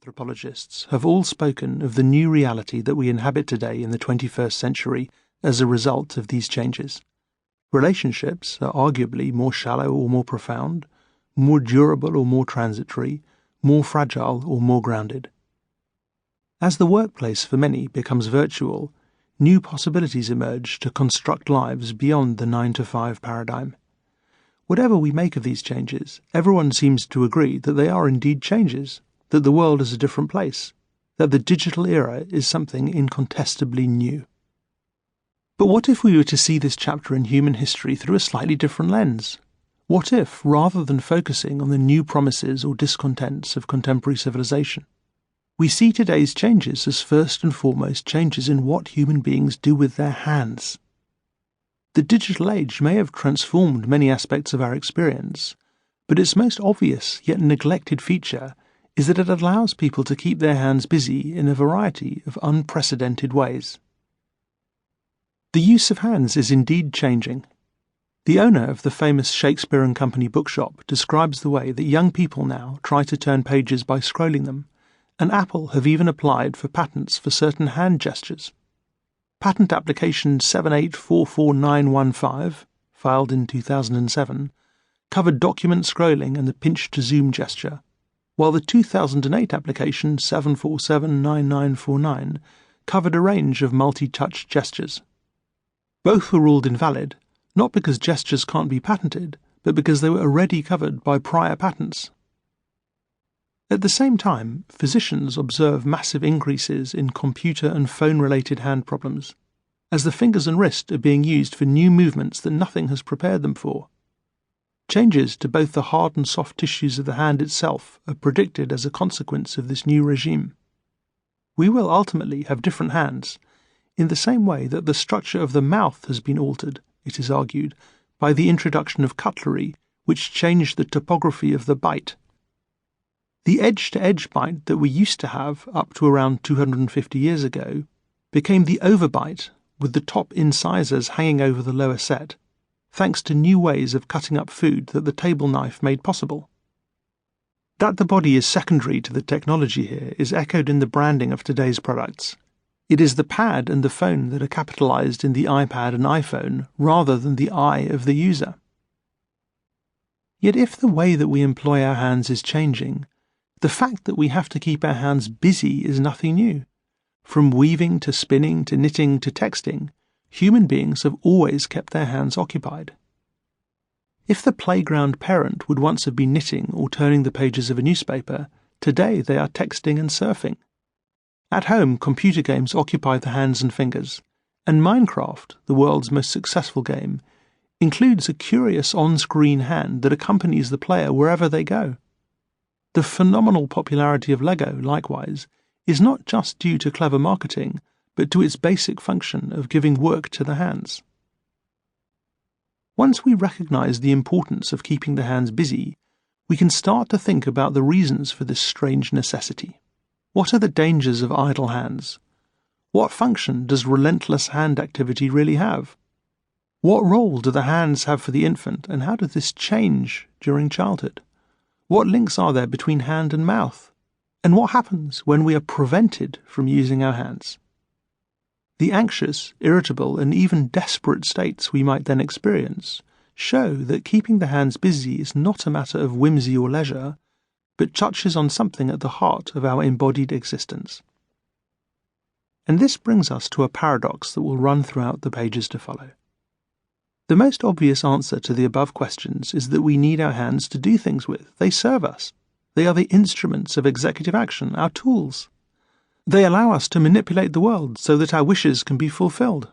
anthropologists have all spoken of the new reality that we inhabit today in the 21st century as a result of these changes. Relationships are arguably more shallow or more profound, more durable or more transitory, more fragile or more grounded. As the workplace for many becomes virtual, new possibilities emerge to construct lives beyond the 9-to-5 paradigm. Whatever we make of these changes, everyone seems to agree that they are indeed changes, that the world is a different place, that the digital era is something incontestably new. But what if we were to see this chapter in human history through a slightly different lens? What if, rather than focusing on the new promises or discontents of contemporary civilization, we see today's changes as first and foremost changes in what human beings do with their hands? The digital age may have transformed many aspects of our experience, but its most obvious yet neglected feature is that it allows people to keep their hands busy in a variety of unprecedented ways. The use of hands is indeed changing. The owner of the famous Shakespeare and Company bookshop describes the way that young people now try to turn pages by scrolling them, and Apple have even applied for patents for certain hand gestures. Patent application 7844915, filed in 2007, covered document scrolling and the pinch-to-zoom gesture, while the 2008 application 7479949 covered a range of multi-touch gestures. Both were ruled invalid, not because gestures can't be patented, but because they were already covered by prior patents. At the same time, physicians observe massive increases in computer and phone-related hand problems, as the fingers and wrist are being used for new movements that nothing has prepared them for. Changes to both the hard and soft tissues of the hand itself are predicted as a consequence of this new regime. We will ultimately have different hands, in the same way that the structure of the mouth has been altered, it is argued, by the introduction of cutlery, which changed the topography of the bite. The edge-to-edge bite that we used to have up to around 250 years ago became the overbite, with the top incisors hanging over the lower set, thanks to new ways of cutting up food that the table knife made possible. That the body is secondary to the technology here is echoed in the branding of today's products. It is the pad and the phone that are capitalized in the iPad and iPhone rather than the eye of the user. Yet if the way that we employ our hands is changing, the fact that we have to keep our hands busy is nothing new. From weaving to spinning to knitting to texting, human beings have always kept their hands occupied. If the playground parent would once have been knitting or turning the pages of a newspaper, today they are texting and surfing. At home, computer games occupy the hands and fingers, and Minecraft, the world's most successful game, includes a curious on-screen hand that accompanies the player wherever they go. The phenomenal popularity of Lego, likewise, is not just due to clever marketing, but to its basic function of giving work to the hands. Once we recognize the importance of keeping the hands busy, we can start to think about the reasons for this strange necessity. What are the dangers of idle hands? What function does relentless hand activity really have? What role do the hands have for the infant, and how does this change during childhood? What links are there between hand and mouth? And what happens when we are prevented from using our hands? The anxious, irritable, and even desperate states we might then experience show that keeping the hands busy is not a matter of whimsy or leisure, but touches on something at the heart of our embodied existence. And this brings us to a paradox that will run throughout the pages to follow. The most obvious answer to the above questions is that we need our hands to do things with. They serve us. They are the instruments of executive action, our tools. They allow us to manipulate the world so that our wishes can be fulfilled.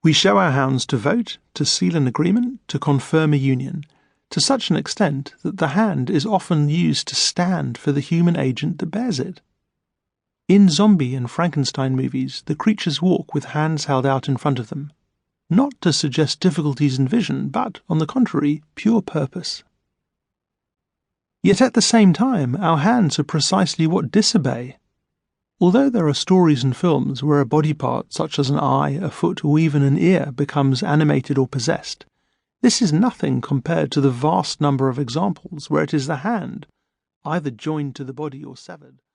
We show our hands to vote, to seal an agreement, to confirm a union, to such an extent that the hand is often used to stand for the human agent that bears it. In zombie and Frankenstein movies, the creatures walk with hands held out in front of them, not to suggest difficulties in vision, but, on the contrary, pure purpose. Yet at the same time, our hands are precisely what disobey. Although there are stories and films where a body part, such as an eye, a foot, or even an ear, becomes animated or possessed, this is nothing compared to the vast number of examples where it is the hand, either joined to the body or severed,